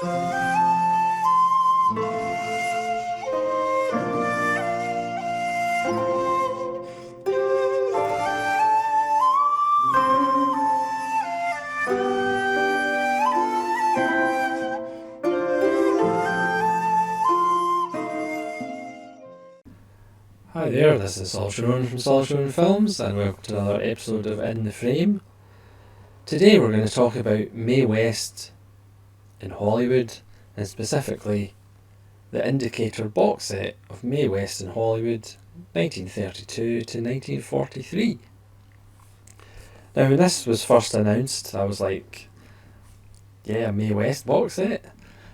Hi there, this is Solitude from Solitude Films, and welcome to another episode of In the Frame. Today we're going to talk about Mae West in Hollywood, and specifically the Indicator box set of Mae West in Hollywood, 1932 to 1943. Now, when this was first announced, I was like, yeah, Mae West box set.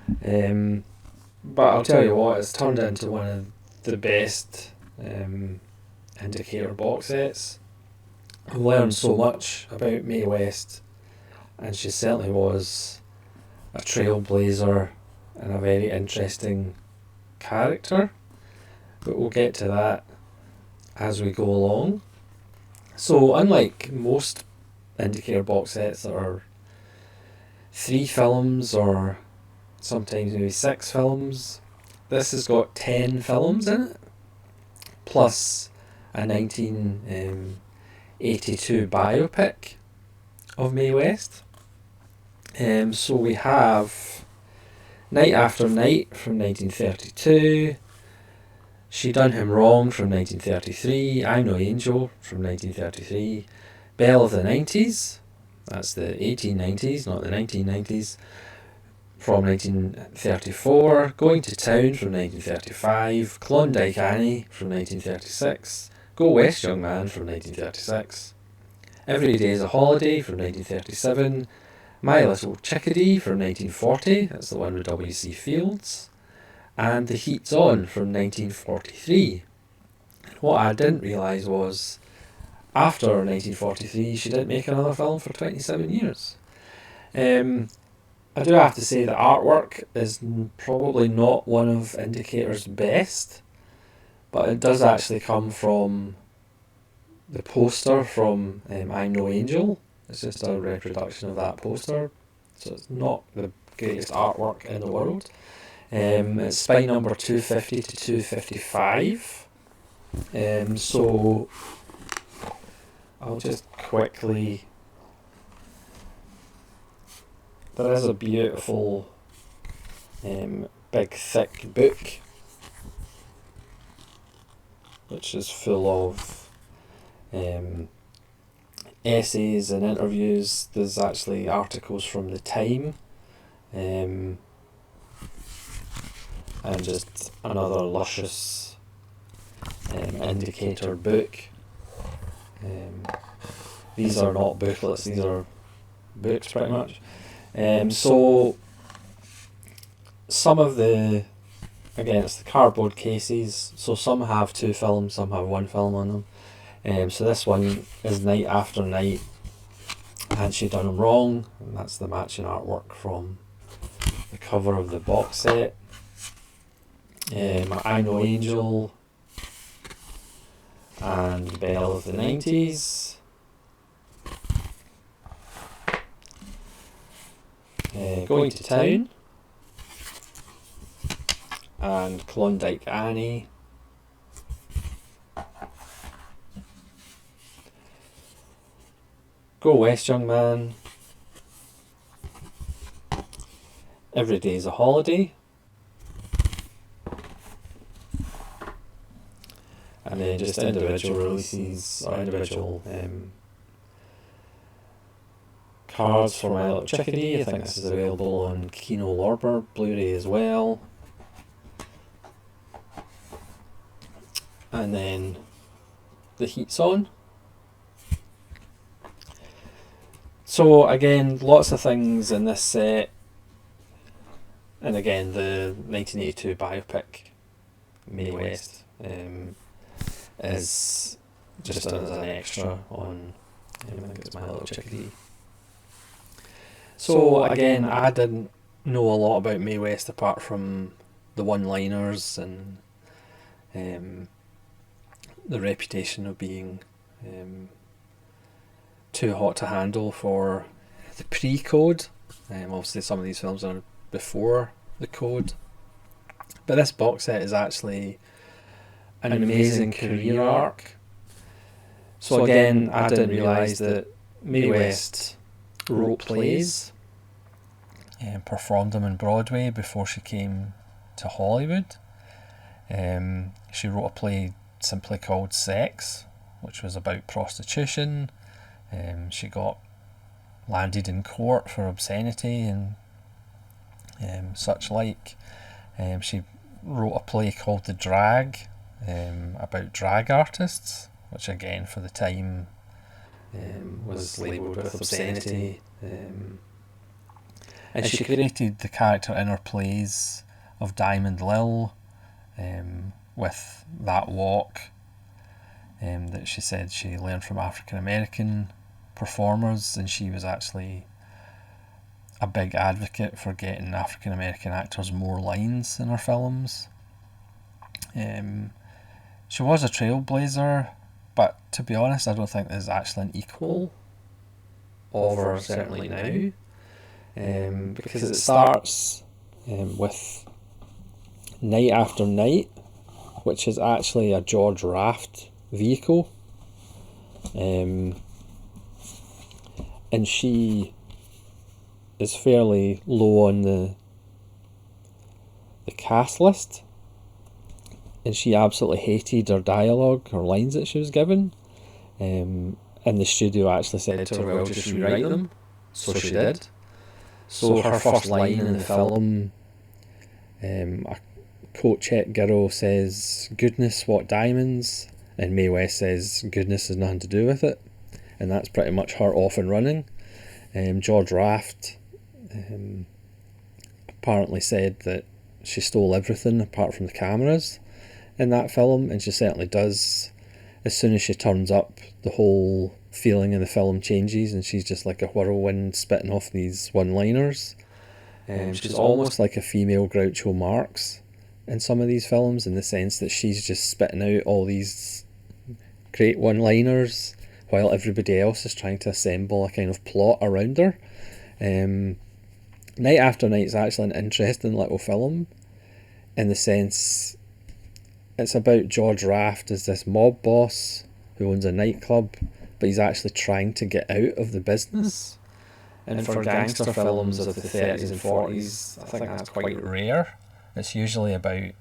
But I'll tell you what, it's turned into one of the best Indicator box sets. I've learned so much about Mae West, and she certainly was a trailblazer and a very interesting character, but we'll get to that as we go along. So unlike most Indicator box sets that are 3 films or sometimes maybe 6 films, this has got 10 films in it, plus a 1982 biopic of Mae West. So we have Night After Night from 1932, She Done Him Wrong from 1933, I'm No Angel from 1933, Belle of the 90s, that's the 1890s, not the 1990s, from 1934, Going to Town from 1935, Klondike Annie from 1936, Go West Young Man from 1936, Every Day is a Holiday from 1937, My Little Chickadee from 1940, that's the one with W.C. Fields, and The Heat's On from 1943. What I didn't realise was, after 1943, she didn't make another film for 27 years. I do have to say the artwork is probably not one of Indicator's best, but it does actually come from the poster from I'm No Angel. It's just a reproduction of that poster, so it's not the greatest artwork in the world. It's spine number 250 to 255. So I'll just quickly... There is a beautiful big thick book which is full of essays and interviews. There's actually articles from the Time, and just another luscious Indicator book. These are not booklets, these are books pretty much. So some of the, again, it's the cardboard cases, so some have 2 films, some have 1 film on them. So this one is Night After Night and She Done Him Wrong, and that's the matching artwork from the cover of the box set. I No Angel and Belle of the 90s. Going to Town and Klondike Annie. Go West Young Man. Every Day is a Holiday. And then just individual releases or individual cards for My Little Chickadee. I think this is available on Kino Lorber Blu-ray as well. And then The Heat's On. So again, lots of things in this set. And again, the 1982 biopic, Mae West, is just as an extra on, I think it's My Little Chickadee. So again, I didn't know a lot about Mae West apart from the one-liners and the reputation of being too hot to handle for the pre-code. Obviously some of these films are before the code. But this box set is actually an amazing career arc. So again, I didn't realise that Mae West wrote plays and performed them on Broadway before she came to Hollywood. She wrote a play simply called Sex, which was about prostitution. She got landed in court for obscenity and such like. She wrote a play called The Drag, about drag artists, which again for the time was labelled with obscenity. And she created the character in her plays of Diamond Lil, with that walk that she said she learned from African American performers, and she was actually a big advocate for getting African American actors more lines in her films. She was a trailblazer, but to be honest, I don't think there's actually an equal of her, certainly now, because it starts with Night After Night, which is actually a George Raft vehicle, and she is fairly low on the cast list, and she absolutely hated her dialogue, her lines that she was given, and the studio actually said to her, well, just rewrite them. So she did. So her first line in the film, a coat check girl says, "Goodness, what diamonds?" and Mae West says, "Goodness has nothing to do with it." And that's pretty much her off and running. George Raft apparently said that she stole everything apart from the cameras in that film, and she certainly does. As soon as she turns up, the whole feeling in the film changes, and she's just like a whirlwind spitting off these one-liners. She's almost like a female Groucho Marx in some of these films, in the sense that she's just spitting out all these great one-liners while everybody else is trying to assemble a kind of plot around her. Night After Night is actually an interesting little film, in the sense it's about George Raft as this mob boss who owns a nightclub, but he's actually trying to get out of the business. And for gangster films of the 30s and 40s, I think that's quite rare. It's usually about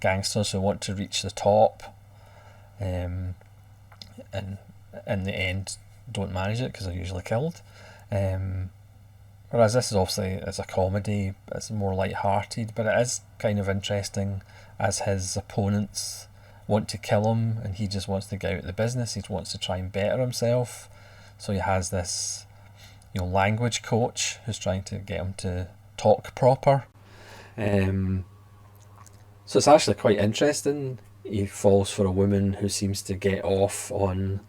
gangsters who want to reach the top, and in the end don't manage it because they're usually killed. Whereas this is obviously, it's a comedy, it's more light-hearted, but it is kind of interesting as his opponents want to kill him and he just wants to get out of the business. He wants to try and better himself. So he has this, language coach who's trying to get him to talk proper. So it's actually quite interesting. He falls for a woman who seems to get off on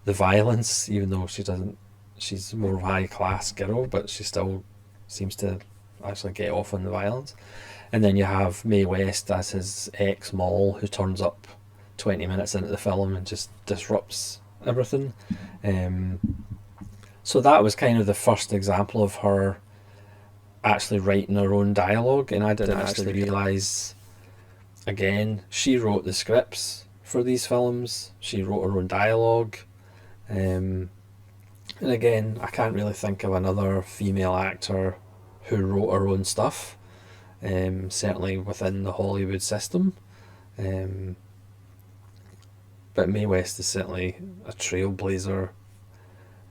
the violence, even though she doesn't. She's a more high class girl, but she still seems to actually get off on the violence. And then you have Mae West as his ex-Moll, who turns up 20 minutes into the film and just disrupts everything. So that was kind of the first example of her actually writing her own dialogue, and I didn't actually realise, again, she wrote the scripts for these films, she wrote her own dialogue, and again, I can't really think of another female actor who wrote her own stuff, certainly within the Hollywood system. But Mae West is certainly a trailblazer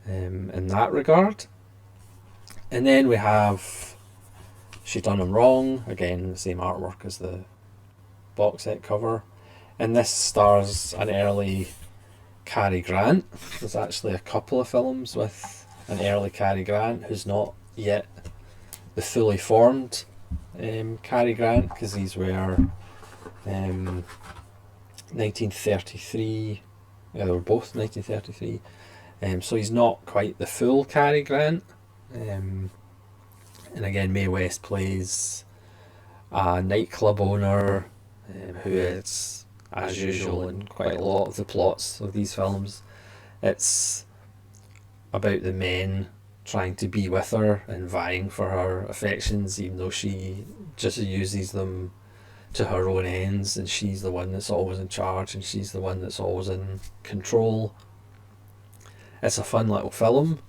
in that regard. And then we have She Done 'Em Wrong, again the same artwork as the box set cover, and this stars an early Cary Grant. There's actually a couple of films with an early Cary Grant who's not yet the fully formed Cary Grant, because these were 1933. Yeah, they were both 1933. So he's not quite the full Cary Grant. And again, Mae West plays a nightclub owner who is, as usual in quite a lot of the plots of these films, it's about the men trying to be with her and vying for her affections, even though she just uses them to her own ends, and she's the one that's always in charge, and she's the one that's always in control. It's a fun little film.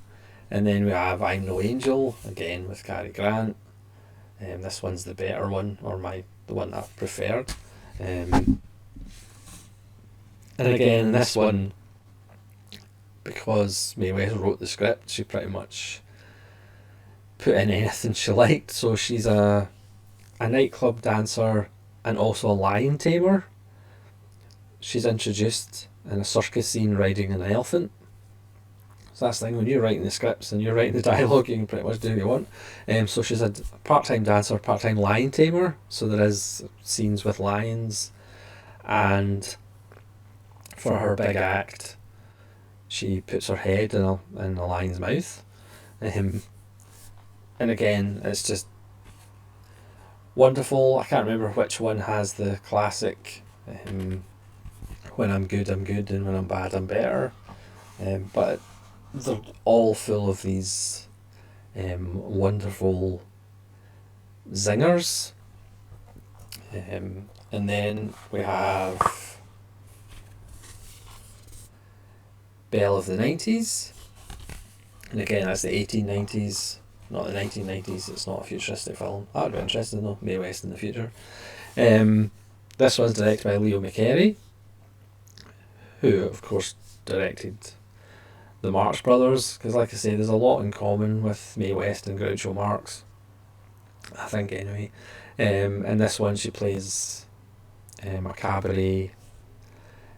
And then we have I'm No Angel, again with Cary Grant. This one's the better one, or the one I've preferred. And again, this one, because Mae West wrote the script, she pretty much put in anything she liked. So she's a nightclub dancer and also a lion tamer. She's introduced in a circus scene riding an elephant. So that's the thing, when you're writing the scripts and you're writing the dialogue, you can pretty much do what you want. So she's a part-time dancer, part-time lion tamer. So there is scenes with lions. And for her big act, she puts her head in a lion's mouth. And again, it's just wonderful. I can't remember which one has the classic when I'm good, and when I'm bad, I'm better. But they're all full of these wonderful zingers. And then we have Belle of the 90s. And again, that's the 1890s, not the 1990s. It's not a futuristic film. That would be interesting though, Mae West in the future. This one's directed by Leo McCarey, who of course directed the Marx Brothers, because like I say, there's a lot in common with Mae West and Groucho Marx, I think anyway. In this one she plays a cabaret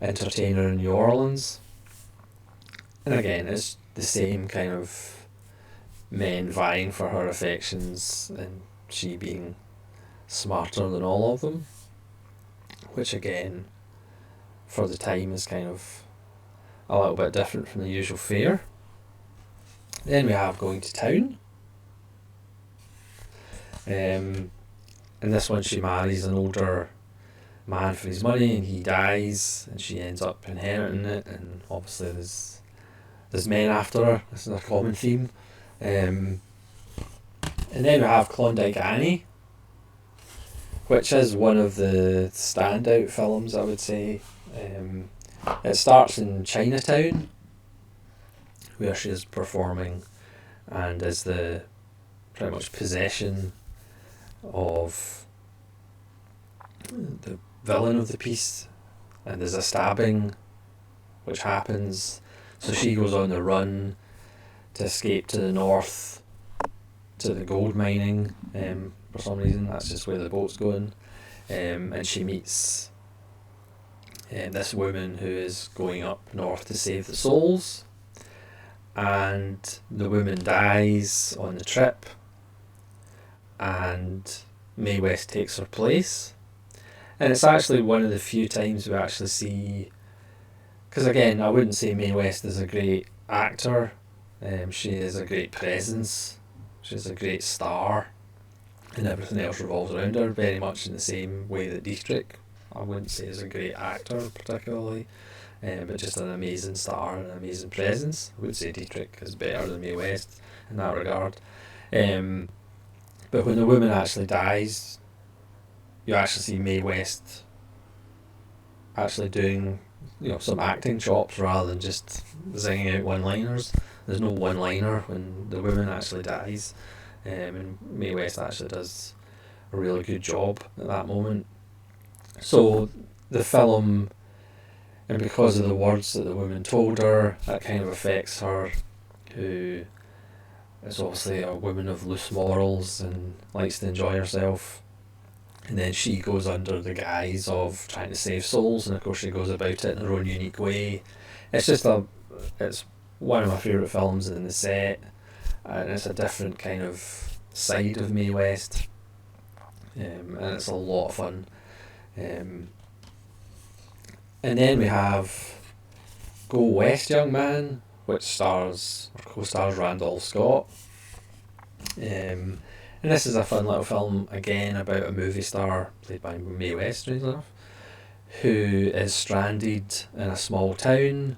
entertainer in New Orleans. And again, it's the same kind of men vying for her affections and she being smarter than all of them, which again, for the time, is kind of a little bit different from the usual fare. Then we have Going to Town. In this one she marries an older man for his money and he dies and she ends up inheriting it, and obviously there's men after her. This is a common theme. And then we have Klondike Annie, which is one of the standout films, I would say. It starts in Chinatown, where she is performing and is the pretty much possession of the villain of the piece, and there's a stabbing which happens, so she goes on the run to escape to the north to the gold mining. For some reason that's just where the boat's going. And she meets this woman who is going up north to save the souls, and the woman dies on the trip and Mae West takes her place. And it's actually one of the few times we actually see, because again, I wouldn't say Mae West is a great actor. She is a great presence, she's a great star, and everything else revolves around her, very much in the same way that Dietrich, I wouldn't say is a great actor particularly, but just an amazing star and an amazing presence. I would say Dietrich is better than Mae West in that regard. But when the woman actually dies, you actually see Mae West actually doing, some acting chops rather than just zinging out one-liners. There's no one-liner when the woman actually dies, and Mae West actually does a really good job at that moment. So the film, and because of the words that the woman told her, that kind of affects her, who is obviously a woman of loose morals and likes to enjoy herself. And then she goes under the guise of trying to save souls, and of course she goes about it in her own unique way. It's one of my favourite films in the set, and it's a different kind of side of Mae West, and it's a lot of fun. And then we have Go West, Young Man, which co-stars Randolph Scott. And this is a fun little film, again, about a movie star, played by Mae West, strangely enough, who is stranded in a small town,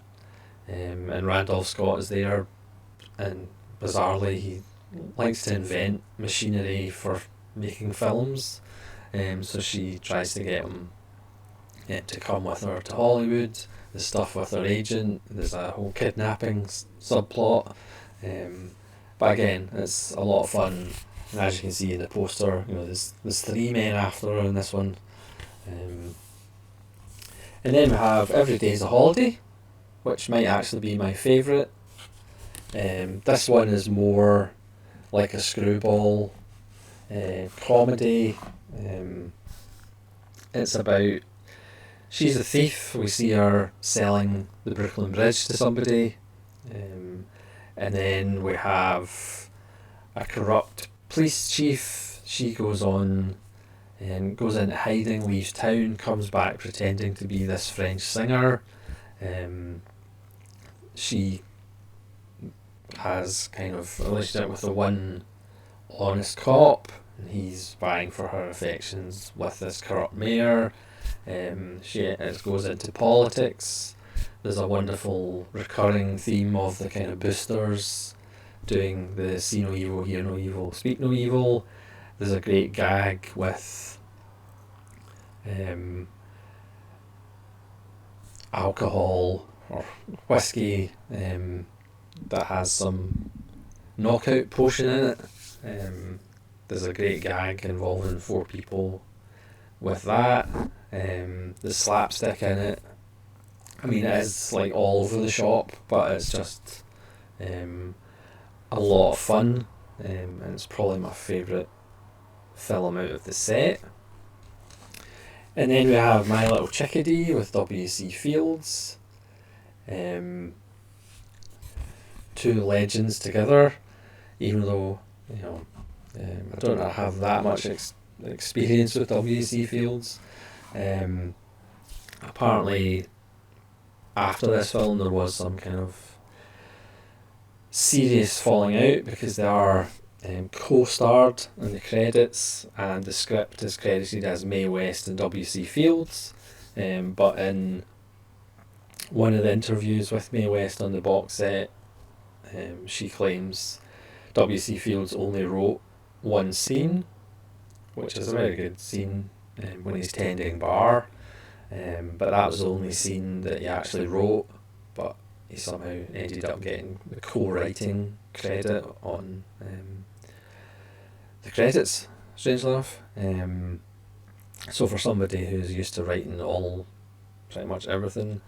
and Randolph Scott is there, and bizarrely, he likes to invent machinery for making films. So she tries to get him to come with her to Hollywood. There's stuff with her agent. There's a whole kidnapping subplot. But again, it's a lot of fun. And as you can see in the poster, there's 3 men after her in this one. And then we have Every Day's a Holiday, which might actually be my favourite. This one is more like a screwball comedy. It's about, she's a thief. We see her selling the Brooklyn Bridge to somebody. And then we have a corrupt police chief. She goes into hiding, leaves town, comes back pretending to be this French singer. She has kind of a relationship with the one honest cop, and he's vying for her affections with this corrupt mayor. She goes into politics. There's a wonderful recurring theme of the kind of boosters doing the see no evil, hear no evil, speak no evil. There's a great gag with alcohol or whiskey that has some knockout potion in it. There's a great gag involving 4 people with that. There's slapstick in it. I mean, it is like all over the shop, but it's just a lot of fun, and it's probably my favourite film out of the set. And then we have My Little Chickadee with W.C. Fields. 2 legends together, even though I don't have that much experience with W.C. Fields. Apparently after this film there was some kind of serious falling out because they are co-starred in the credits, and the script is credited as Mae West and W.C. Fields. But in one of the interviews with Mae West on the box set, she claims W.C. Fields only wrote one scene, which is a very good scene when he's tending bar. But that was the only scene that he actually wrote, but he somehow ended up getting the co-writing credit on the credits, strangely enough. So for somebody who's used to writing pretty much everything,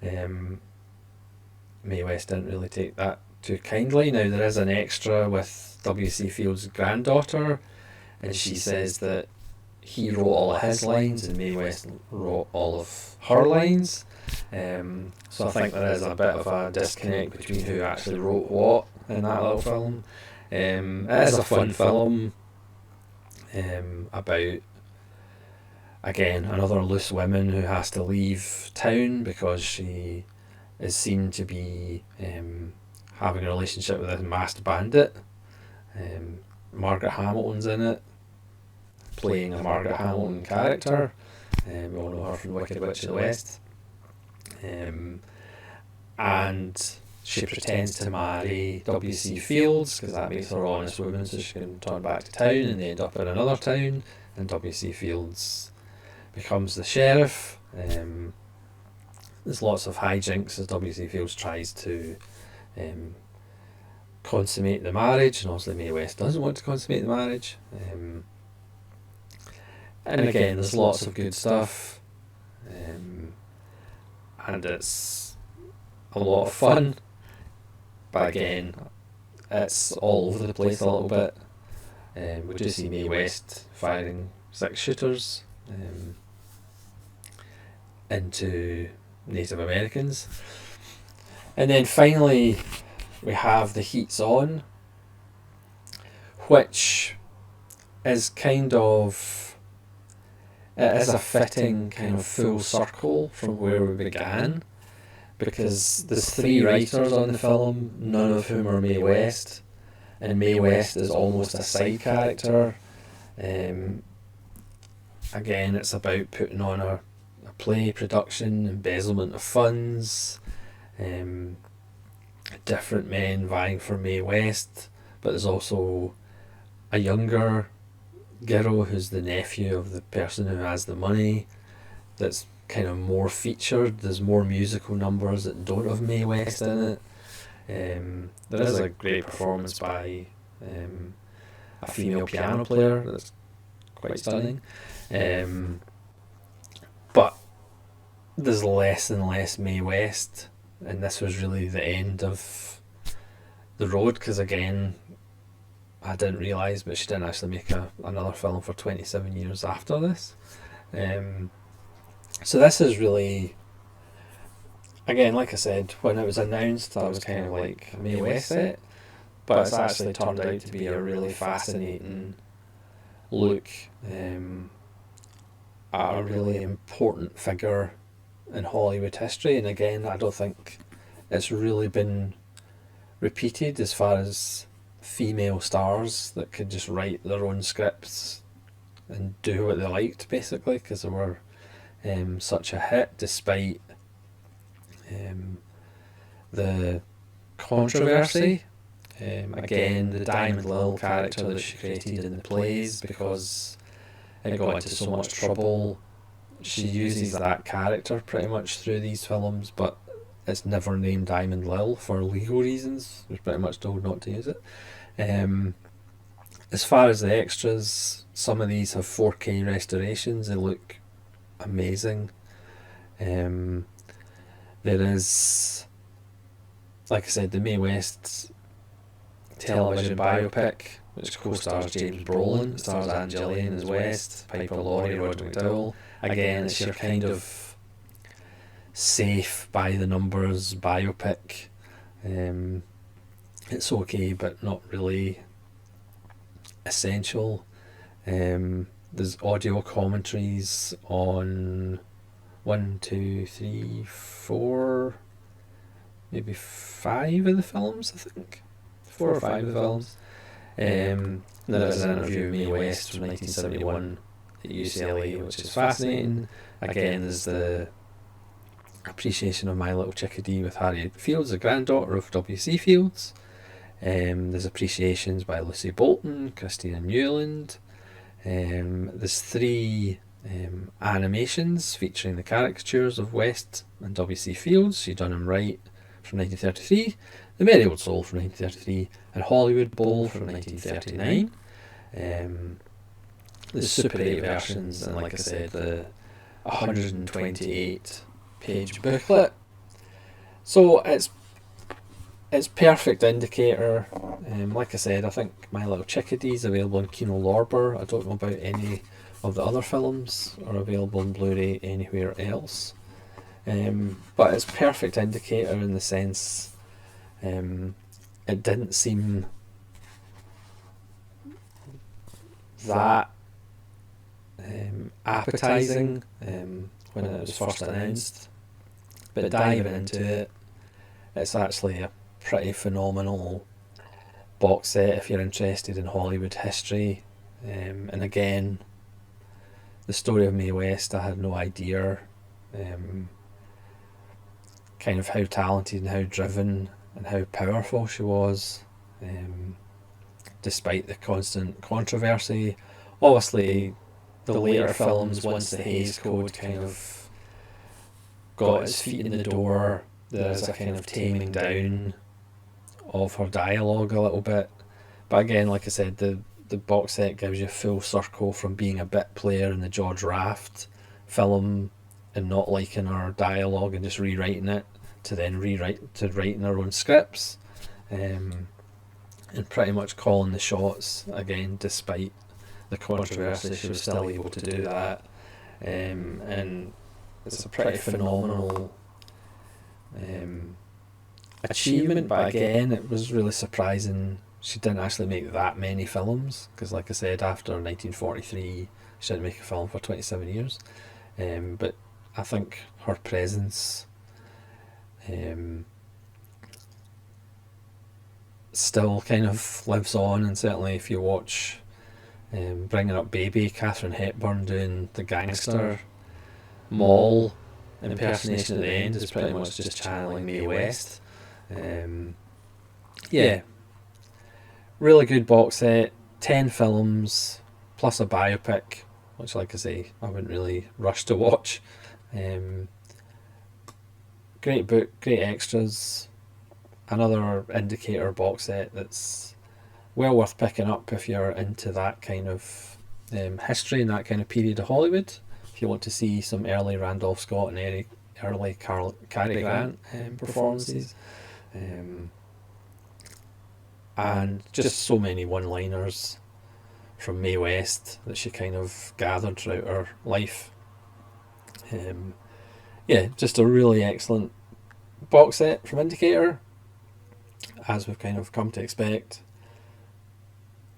Mae West didn't really take that too kindly. Now there is an extra with W.C. Fields' granddaughter, and she says that he wrote all of his lines and Mae West wrote all of her lines. So I think there is a bit of a disconnect between who actually wrote what in that little film. It is a fun film about, again, another loose woman who has to leave town because she is seen to be having a relationship with a masked bandit. Margaret Hamilton's in it, playing a Margaret Hamilton character. We all know her from Wicked Witch of the West. And she pretends to marry W.C. Fields because that makes her an honest woman, so she can turn back to town, and they end up in another town, and W.C. Fields becomes the sheriff. There's lots of hijinks as W.C. Fields tries to consummate the marriage, and obviously Mae West doesn't want to consummate the marriage. And again, there's lots of good stuff, and it's a lot of fun, but again, it's all over the place a little bit. We do see Mae West firing 6-shooters into Native Americans. And then finally we have The Heat's On, which is kind of, it is a fitting kind of full circle from where we began, because there's 3 writers on the film, none of whom are Mae West, and Mae West is almost a side character. Again, it's about putting on a play production, embezzlement of funds, different men vying for Mae West, but there's also a younger girl who's the nephew of the person who has the money, that's kind of more featured. There's more musical numbers that don't have Mae West in it. There is a great performance by a female piano player that's quite stunning. But there's less and less Mae West, and this was really the end of the road, because again, I didn't realise, but she didn't actually make another film for 27 years after this. So this is really, again, like I said, when it was announced, I was kind of like, Mae West set, but it's actually turned out to be a really fascinating look at a really important figure in Hollywood history. And again, I don't think it's really been repeated as far as female stars that could just write their own scripts and do what they liked, basically, because they were such a hit despite the controversy. Again, the Diamond Lil character that she created in the plays, because it got into so much trouble, she uses that character pretty much through these films, but it's never named Diamond Lil for legal reasons. We're pretty much told not to use it. As far as the extras, some of these have 4K restorations. They look amazing. There is, like I said, the Mae West television biopic, which co-stars James Brolin, stars Anne Gillian as West, Piper Laurie, Roderick McDowell. Again, it's your kind of safe, by the numbers biopic. It's okay, but not really essential. There's audio commentaries on 1, 2, 3, 4, maybe 5 of the films, I think. 4 or 5 of the films. There's an interview with Mae West from 1971 at UCLA, which is fascinating. Again, there's the appreciation of My Little Chickadee with Harriet Fields, the granddaughter of W.C. Fields. There's appreciations by Lucy Bolton, Christina Newland. There's 3 animations featuring the caricatures of West and W.C. Fields: She Done 'Em Right from 1933, The Merry Old Soul from 1933, and Hollywood Bowl from 1939. The Super 8 versions, and like I said, the 128 page booklet. So it's perfect indicator. Like I said, I think My Little Chickadee is available on Kino Lorber. I don't know about any of the other films are available on Blu-ray anywhere else. But it's perfect indicator in the sense it didn't seem that appetizing when it was first announced, but diving into it, it's actually a pretty phenomenal box set if you're interested in Hollywood history. And again, the story of Mae West, I had no idea kind of how talented and how driven and how powerful she was, despite the constant controversy. Obviously, the later films, once the Hays Code kind of got its feet in the door, there's a kind of taming down of her dialogue a little bit. But again, like I said, the box set gives you full circle from being a bit player in the George Raft film and not liking her dialogue and just rewriting it, to then writing her own scripts, and pretty much calling the shots again despite the controversy. She was still able to do that, and it's a pretty phenomenal achievement. But again, it was really surprising she didn't actually make that many films, because like I said, after 1943 she didn't make a film for 27 years. But I think her presence still kind of lives on, and certainly if you watch Bringing Up Baby, Katharine Hepburn doing the gangster Moll impersonation at the end is pretty much just channeling Mae West. Yeah, really good box set. 10 films plus a biopic, which, like I say, I wouldn't really rush to watch. Great book, great extras. Another Indicator box set that's well worth picking up if you're into that kind of history and that kind of period of Hollywood. If you want to see some early Randolph Scott and early Cary Grant performances. And just so many one-liners from Mae West that she kind of gathered throughout her life. Yeah, just a really excellent box set from Indicator, as we've kind of come to expect,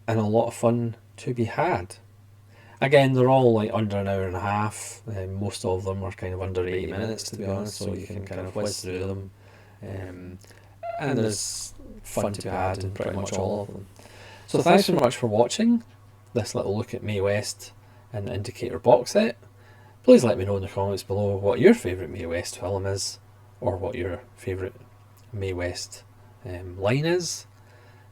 and a lot of fun to be had. Again, they're all like under an hour and a half. Most of them are kind of under 80 minutes, to be honest, so you can kind of whiz through them. And there's fun to be had in pretty much all of them. So thanks very much for watching this little look at Mae West and the Indicator box set. Please let me know in the comments below what your favourite Mae West film is, or what your favourite Mae West line is.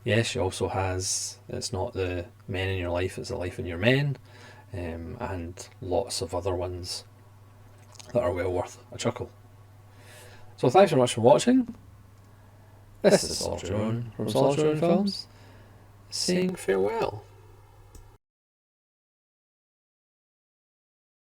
Yes, she also has It's Not the Men in Your Life, It's the Life in Your Men, and lots of other ones that are well worth a chuckle. So thanks very much for watching. This is Soldier Owen from Soldier Owen Films, saying farewell.